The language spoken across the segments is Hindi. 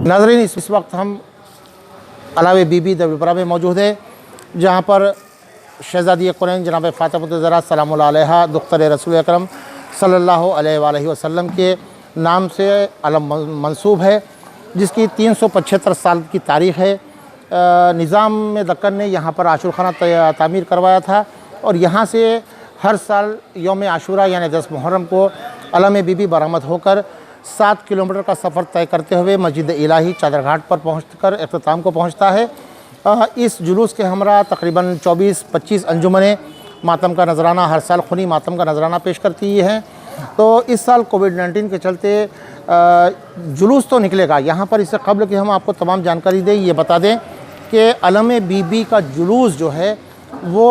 नाज़रीन, इस वक्त हम अलावे बीबी दरबार में मौजूद है, जहाँ पर शहज़ादी कुरैन जनाब फ़ातिमा ज़हरा सलामुल्लाह अलैहा दुख्तर रसूल अकरम सल्लल्लाहु अलैहि वसल्लम के नाम से अलम मंसूब है, जिसकी 375 साल की तारीख़ है। निज़ाम में दक्कन ने यहाँ पर आशूर खाना तामीर करवाया था और यहाँ से हर साल यौम आशूरा यानी 10 मुहर्रम को अलम बीबी बरामद होकर 7 किलोमीटर का सफ़र तय करते हुए मस्जिद इलाही चादरघाट पर पहुँचकर इख्तिताम को पहुँचता है। इस जुलूस के हमरा तकरीबन 24-25 अंजुमनें मातम का नजराना, हर साल खूनी मातम का नजराना पेश करती हैं। तो इस साल कोविड-19 के चलते जुलूस तो निकलेगा। यहाँ पर इससे कबल कि हम आपको तमाम जानकारी दें, ये बता दें कि अलम बीबी का जुलूस जो है वो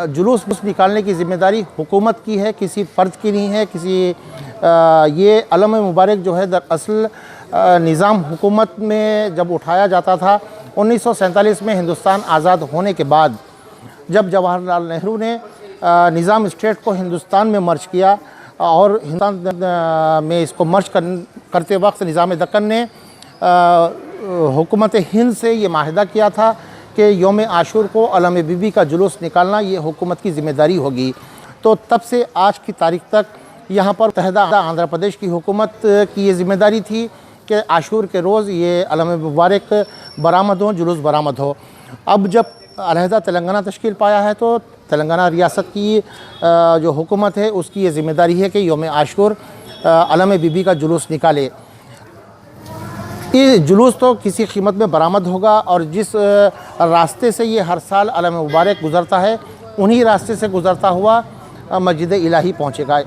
जुलूस निकालने की ज़िम्मेदारी हुकूमत की है, किसी फ़र्द की नहीं है। ये अलम मुबारक जो है दरअसल निज़ाम हुकूमत में जब उठाया जाता था 1947 में हिंदुस्तान आज़ाद होने के बाद, जब जवाहरलाल नेहरू ने निज़ाम स्टेट को हिंदुस्तान में मर्ज किया और हिंदुस्तान में इसको मर्ज करते वक्त निज़ाम दक्कन ने हुकूमत हिंद से ये माहिदा किया था कि यौम आशूर को अलम बीबी का जुलूस निकालना ये हुकूमत की ज़िम्मेदारी होगी। तो तब से आज की तारीख़ तक यहाँ पर मुत्तहिदा आंध्र प्रदेश की हुकूमत की ये ज़िम्मेदारी थी कि आशूर के रोज़ ये अलम मुबारक बरामद हो, जुलूस बरामद हो। अब जब अलहदा तेलंगाना तश्कील पाया है तो तेलंगाना रियासत की जो हुकूमत है उसकी ये ज़िम्मेदारी है कि यौम आशूर अलम बीबी का जुलूस निकाले। ये जुलूस तो किसी कीमत में बरामद होगा और जिस रास्ते से ये हर साल अलम मुबारक गुज़रता है उन्हीं रास्ते से गुज़रता हुआ मस्जिद इलाही पहुँचेगा।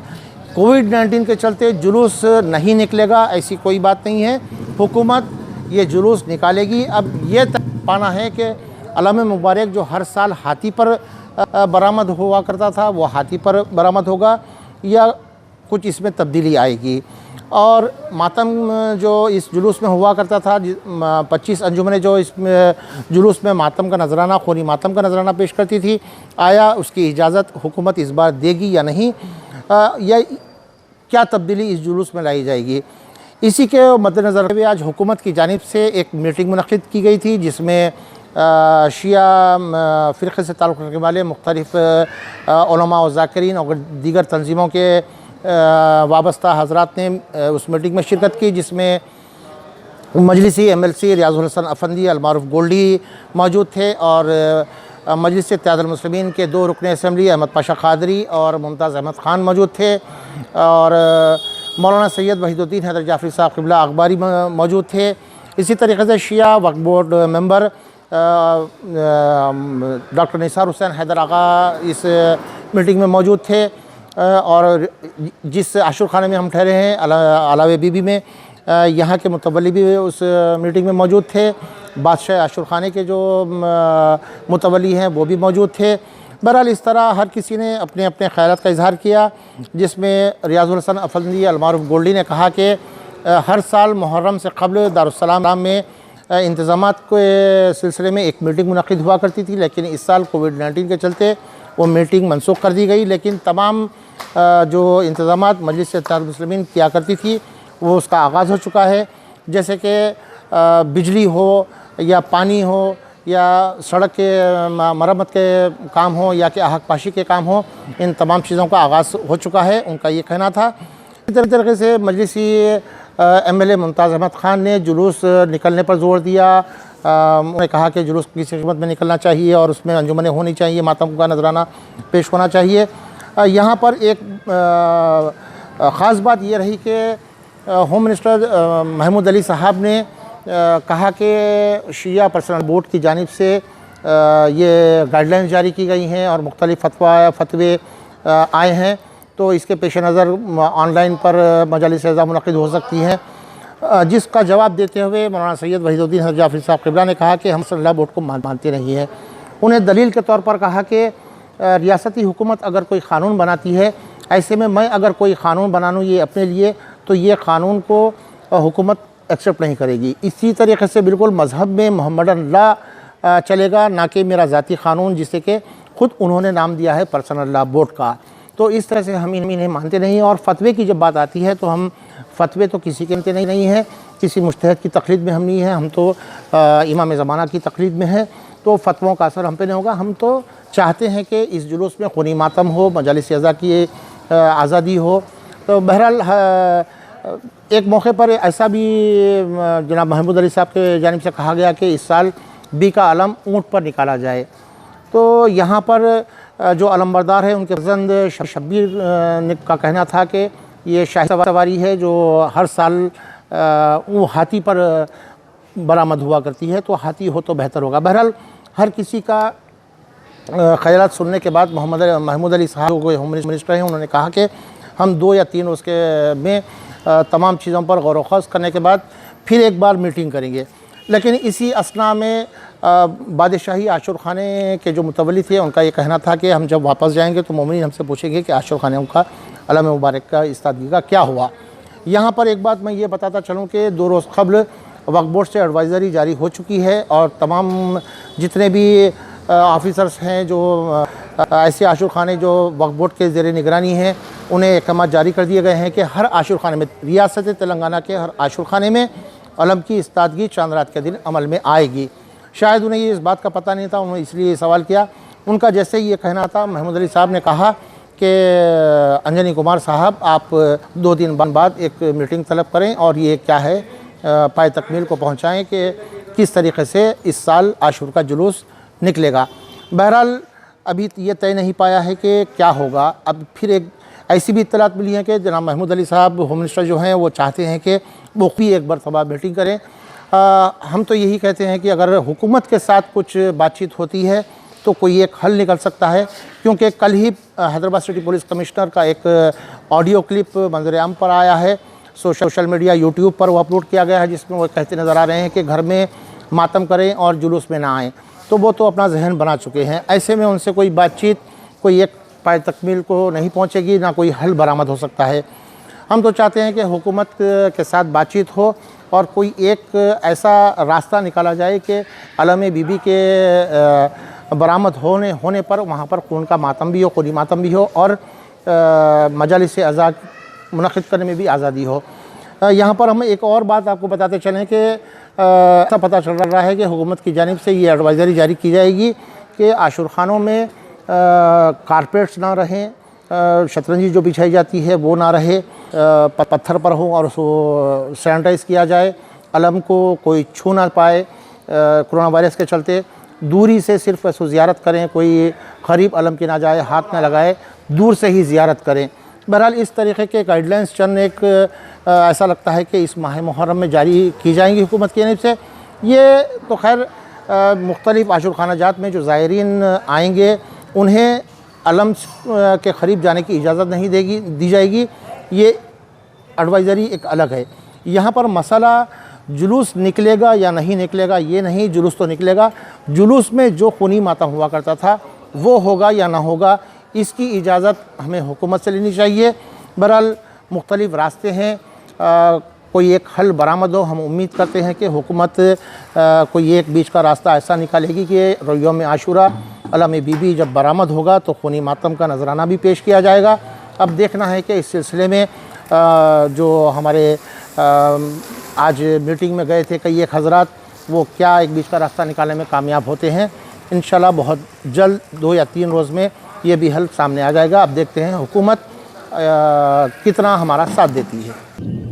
कोविड-19 के चलते जुलूस नहीं निकलेगा ऐसी कोई बात नहीं है, हुकूमत ये जुलूस निकालेगी। अब ये तक पाना है कि अलम मुबारक जो हर साल हाथी पर बरामद हुआ करता था वो हाथी पर बरामद होगा या कुछ इसमें तब्दीली आएगी। और मातम जो इस जुलूस में हुआ करता था 25 अंजुमनें जो इस जुलूस में मातम का नजराना, खूनी मातम का नजराना पेश करती थी, आया उसकी इजाज़त हुकूमत इस बार देगी या नहीं, या क्या तब्दीली इस जुलूस में लाई जाएगी। इसी के मद्देनज़र भी आज हुकूमत की जानिब से एक मीटिंग मुनक़िद की गई थी जिसमें शिया फ़िरक़े से ताल्लुक़ रखने वाले मुख्तलिफ़ उलमा व ज़ाकिरीन और दीगर तंजीमों के वाबस्ता हज़रात ने उस मीटिंग में शिरकत की, जिसमें मजलिसी MLC रियाज़ुल हसन अफंदी अलमारूफ़ गोल्डी मौजूद थे और मजलिस इत्तेहादुल मुस्लिमीन के 2 रुकन असम्बली अहमद पाशा क़ादरी और मुमताज़ अहमद ख़ान मौजूद थे और मौलाना सैयद वहीदुद्दीन हैदर जाफ़री साहब क़िबला अखबारी मौजूद थे। इसी तरीक़े से Shia Waqf board member doctor Nisar Hussain Haider Agha इस मीटिंग में मौजूद थे और जिस आशूर खाने में हम ठहरे हैं अलावे बीबी में, यहाँ के मुतवल्ली भी उस मीटिंग में मौजूद थे। बादशाह आशूर खाने के जो मुतवल्ली हैं वो भी मौजूद थे। बहरहाल इस तरह हर किसी ने अपने अपने ख़यालात का इजहार किया, जिसमें रियाज़ुल हसन अफंदी अलमारूफ़ गोल्डी ने कहा कि हर साल मुहर्रम से क़ब्ल दारुस्सलाम में इंतज़ामात के सिलसिले में एक मीटिंग मुनक़िद हुआ करती थी, लेकिन इस साल कोविड-19 के चलते वो मीटिंग मनसूख कर दी गई। लेकिन तमाम जो इंतज़ामात मजलिस इत्तेहादुल मुस्लिमीन किया करती थी वो उसका आगाज़ हो चुका है, जैसे कि बिजली हो या पानी हो या सड़क के मरम्मत के काम हो या कि आहक पाशी के काम हो, इन तमाम चीज़ों का आगाज़ हो चुका है, उनका ये कहना था। इस तरीके से मजलिसी MLA मुमताज़ अहमद ख़ान ने जुलूस निकलने पर ज़ोर दिया। उन्होंने कहा कि जुलूस किसी कीमत में निकलना चाहिए और उसमें अंजुमनें होनी चाहिए, मातम का नजराना पेश होना चाहिए। यहाँ पर एक ख़ास बात ये रही कि होम मिनिस्टर महमूद अली साहब ने कहा कि शिया पर्सनल बोर्ड की जानिब से ये गाइडलाइंस जारी की गई हैं और मुख्तलिफ़ फतवे आए हैं, तो इसके पेश नज़र ऑनलाइन पर मजालिस अज़ा मुनक़िद हो सकती हैं। जिसका जवाब देते हुए मौलाना सैयद वहीदुद्दीन हैदर जाफ़री साहब क़िबला ने कहा कि हम सल्ला बोर्ड को मानते नहीं हैं। उन्हें दलील के तौर पर कहा कि रियासती हुकूमत अगर कोई क़ानून बनाती है, ऐसे में मैं अगर कोई क़ानून बनाऊँ ये अपने लिए, तो ये क़ानून को हुकूमत एक्सेप्ट नहीं करेगी। इसी तरीके से बिल्कुल मज़हब में मोहम्मदन लॉ चलेगा, ना कि मेरा ज़ाती क़ानून जिसे कि ख़ुद उन्होंने नाम दिया है पर्सनल लॉ बोर्ड का। तो इस तरह से हम इन्हें मानते नहीं हैं। और फतवे की जब बात आती है तो हम फतवे तो किसी के नहीं हैं, किसी मुजतहिद की तक़लीद में हम नहीं हैं, हम तो इमाम ज़माना की तक़लीद में हैं, तो फ़तवों का असर हम पे नहीं होगा। हम तो चाहते हैं कि इस जुलूस में खूनी मातम हो, मजालिस अज़ा की आज़ादी हो। तो बहरहाल एक मौके पर ऐसा भी जनाब महमूद अली साहब के जानिब से कहा गया कि इस साल बी का अलम ऊँट पर निकाला जाए। तो यहाँ पर जो अलमबरदार है उनके पसंद शब्बीर का कहना था कि ये शाही सवारी है जो हर साल वो हाथी पर बरामद हुआ करती है, तो हाथी हो तो बेहतर होगा। बहरहाल हर किसी का ख़यालात सुनने के बाद महमूद अली साहब को होम मिनिस्टर हैं, उन्होंने कहा कि हम 2 या 3 उसके में तमाम चीज़ों पर गौर व ख़ौज़ करने के बाद फिर एक बार मीटिंग करेंगे। लेकिन इसी असना में बादशाही आशुर खाने के जो मुतवल्ली थे उनका ये कहना था कि हम जब वापस जाएंगे तो मोमिनीन हमसे पूछेंगे कि आशुर खाने का अलम मुबारक का इस्तादगी का क्या हुआ। यहाँ पर एक बात मैं ये बताता चलूँ कि 2 रोज़ क़ब्ल वक्फ़ बोर्ड से एडवाइज़री जारी हो चुकी है और तमाम जितने भी ऑफिसर्स हैं जो ऐसे आशुर खाने जो वक्फ़ बोर्ड के ज़ेर निगरानी हैं, उन्हें अहकाम जारी कर दिए गए हैं कि हर आशुर खाने में, रियासत तेलंगाना के हर आशुर खाने में अलम की इस्तादगी चांद रात के दिन अमल में आएगी। शायद उन्हें ये इस बात का पता नहीं था, उन्होंने इसलिए सवाल किया। उनका जैसे ही ये कहना था, महमूद अली साहब ने कहा कि अंजनी कुमार साहब आप 2 दिन बाद एक मीटिंग तलब करें और ये क्या है पाए तकमील को पहुँचाएँ कि किस तरीक़े से इस साल आशूर का जुलूस निकलेगा। बहरहाल अभी ये तय नहीं पाया है कि क्या होगा। अब फिर एक ऐसी भी इत्तलात मिली है कि जनाब महमूद अली साहब होम मिनिस्टर जो हैं वो चाहते हैं कि वो भी एक मरतबा मीटिंग करें। हम तो यही कहते हैं कि अगर हुकूमत के साथ कुछ बातचीत होती है तो कोई एक हल निकल सकता है, क्योंकि कल ही हैदराबाद सिटी पुलिस कमिश्नर का एक ऑडियो क्लिप मंजर आम पर आया है, सोशल मीडिया यूट्यूब पर वो अपलोड किया गया है, जिसमें वो कहते नज़र आ रहे हैं कि घर में मातम करें और जुलूस में ना आएँ। तो वो तो अपना जहन बना चुके हैं, ऐसे में उनसे कोई बातचीत कोई एक पाए तकमील को नहीं पहुँचेगी, ना कोई हल बरामद हो सकता है। हम तो चाहते हैं कि हुकूमत के साथ बातचीत हो और कोई एक ऐसा रास्ता निकाला जाए कि अलम बीबी के बरामद होने पर वहाँ पर खून का मातम भी हो, खूनी मातम भी हो और मजालिस अज़ा मुनक़िद करने में भी आज़ादी हो। यहाँ पर हम एक और बात आपको बताते चलें कि ऐसा पता चल रहा है कि हुकूमत की जानिब से ये एडवाइज़री जारी की जाएगी कि आशुर खानों में कारपेट्स ना रहें, शतरंजी जो बिछाई जाती है वो ना रहे, पत्थर पर हो और उसको सैनिटाइज़ किया जाए, अलम को कोई छू ना पाए। कोरोना वायरस के चलते दूरी से सिर्फ उसको ज़ियारत करें, कोई करीब अलम की ना जाए, हाथ ना लगाए, दूर से ही ज़ियारत करें। बहरहाल इस तरीक़े के गाइडलाइंस चंद एक ऐसा लगता है कि इस माह मुहर्रम में जारी की जाएंगी हुकूमत की जानिब से। ये तो खैर मुख्तलिफ़ आशुर खाना जात में जो ज़ायरीन आएंगे उन्हें अलम के करीब जाने की इजाज़त नहीं दी जाएगी, ये एडवाइज़री एक अलग है। यहाँ पर मसला जुलूस निकलेगा या नहीं निकलेगा ये नहीं, जुलूस तो निकलेगा। जुलूस में जो खूनी मातम हुआ करता था वो होगा या ना होगा, इसकी इजाज़त हमें हुकूमत से लेनी चाहिए। बहरहाल मुख्तलिफ़ रास्ते हैं, कोई एक हल बरामद हो। हम उम्मीद करते हैं कि हुकूमत कोई एक बीच का रास्ता ऐसा निकालेगी कि यौम आशूरा अलम बीबी जब बरामद होगा तो खूनी मातम का नजराना भी पेश किया जाएगा। अब देखना है कि इस सिलसिले में जो हमारे आज मीटिंग में गए थे कई एक हज़रात, वो क्या एक बीच का रास्ता निकालने में कामयाब होते हैं। इंशाल्लाह बहुत जल्द 2 या 3 रोज़ में ये भी हल सामने आ जाएगा। अब देखते हैं हुकूमत कितना हमारा साथ देती है।